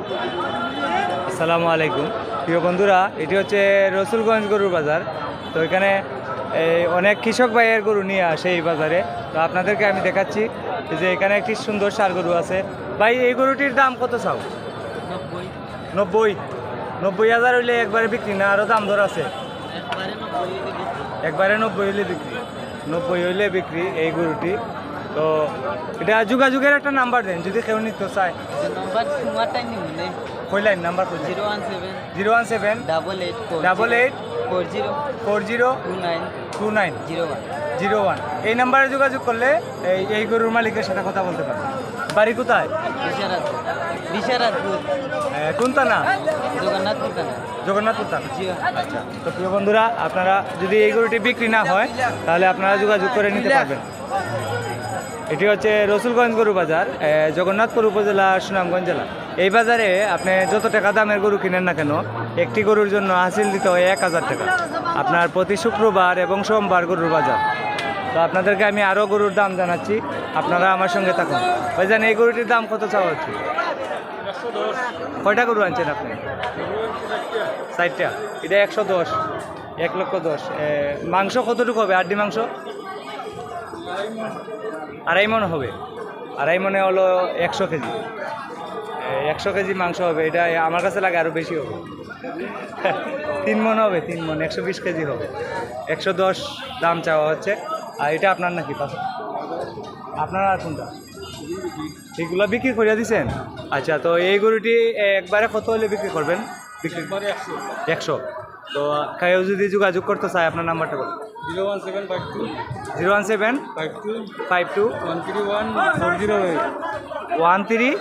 আসসালামু আলাইকুম প্রিয় বন্ধুরা, এটি হচ্ছে রসুলগঞ্জ গরুর বাজার। তো এখানে অনেক কৃষক ভাইয়ের গরু নিয়ে আসে এই বাজারে। তো আপনাদেরকে আমি দেখাচ্ছি যে এখানে একটি সুন্দর ষাঁড় গরু আছে। ভাই, এই গরুটির দাম কত চাও? 90,000 হইলে একবারে বিক্রি না আরও দাম দর আছে? একবারে 90 হইলে বিক্রি। 90 হইলে বিক্রি এই গরুটি। তো এটা যোগাযোগের একটা নাম্বার দেন যদি কেউ নিতে চায়। কইলাইন নাম্বার 017 88 402901। এই নাম্বারে যোগাযোগ করলে এই গরুর মালিকের সাথে কথা বলতে পারেন। বাড়ি কোথায়? কোন থানা? জগন্নাথপুর থানা। আচ্ছা, তো প্রিয় বন্ধুরা, আপনারা যদি এই গরুটি বিক্রি না হয় তাহলে আপনারা যোগাযোগ করে নিতে পারবেন। এটি হচ্ছে রসুলগঞ্জ গরু বাজার, জগন্নাথপুর উপজেলা, সুনামগঞ্জ জেলা। এই বাজারে আপনি যত টাকা দামের গরু কিনেন না কেন, একটি গরুর জন্য হাসিল দিতে হয় 1000 টাকা। আপনার প্রতি শুক্রবার এবং সোমবার গরুর বাজার। তো আপনাদেরকে আমি আরও গরুর দাম জানাচ্ছি, আপনারা আমার সঙ্গে থাকুন। ভাইজান, এই গরুটির দাম কত চাওয়া হচ্ছে? কয়টা গরু আনছেন আপনি? 60টা। এটা 110, 1,10,000। মাংস কতটুকু হবে? আড্ডি মাংস 2.5 মণ হবে। 2.5 মণে হলো 100 কেজি। 100 কেজি মাংস হবে। এটা আমার কাছে লাগে আরও বেশি হবে। 3 মণ হবে, 3 মণ 120 কেজি হবে। 110 দাম চাওয়া হচ্ছে। আর এটা আপনার নাকি পাশে? আপনার আর কোনটা? এগুলো বিক্রি করে দিয়েছেন? আচ্ছা, তো এই গরুটি একবারে কত হলে বিক্রি করবেন? বিক্রি 100। তো কেউ যদি যোগাযোগ করতে চায় আপনার নাম্বারটা বলুন। 01752 408।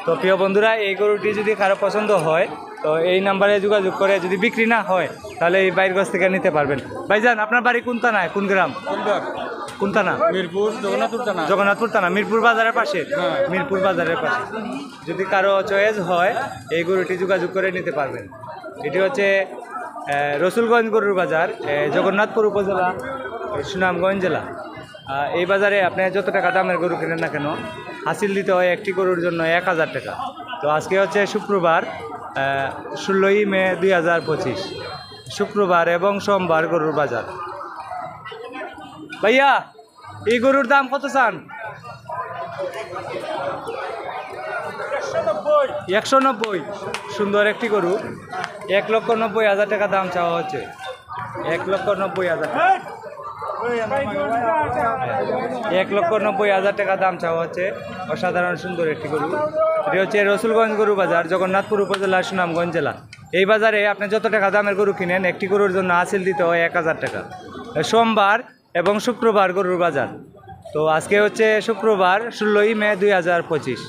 তো প্রিয় বন্ধুরা, এই গরুটি যদি কারো পছন্দ হয় তো এই নাম্বারে যোগাযোগ করে, যদি বিক্রি না হয় তাহলে এই বাইরের কাছ থেকে নিতে পারবেন। ভাইজান, আপনার বাড়ি কোন থানায়, কোন গ্রাম? কোন থানা? মিরপুর, জগন্নাথপুর থানা, মিরপুর বাজারের পাশে। মিরপুর বাজারের পাশে। যদি কারো চয়েস হয় এই গরুটি যোগাযোগ করে নিতে পারবেন। এটি হচ্ছে রসুলগঞ্জ গরুর বাজার, জগন্নাথপুর উপজেলা, সুনামগঞ্জ জেলা। এই বাজারে আপনি যত টাকা দামের গরু কেনেন না কেন, হাসিল দিতে হয় একটি গরুর জন্য 1000 টাকা। তো আজকে হচ্ছে শুক্রবার, 16ই মে 2025, শুক্রবার এবং সোমবার গরুর বাজার। ভাইয়া, এই গরুর দাম কত চান? 190। সুন্দর একটি গরু, 1,90,000 টাকা দাম চাওয়া হচ্ছে। 1,90,000, 1,90,000 টাকা দাম চাওয়া হচ্ছে। অসাধারণ সুন্দর একটি গরু। এটি হচ্ছে রসুলগঞ্জ গরু বাজার, জগন্নাথপুর উপজেলা, সুনামগঞ্জ জেলা। এই বাজারে আপনি যত টাকা দামের গরু কিনেন, একটি গরুর জন্য হাসিল দিতে হয় 1000 টাকা। সোমবার এবং শুক্রবার গরুর বাজার। তো আজকে হচ্ছে শুক্রবার, 16ই মে 2025।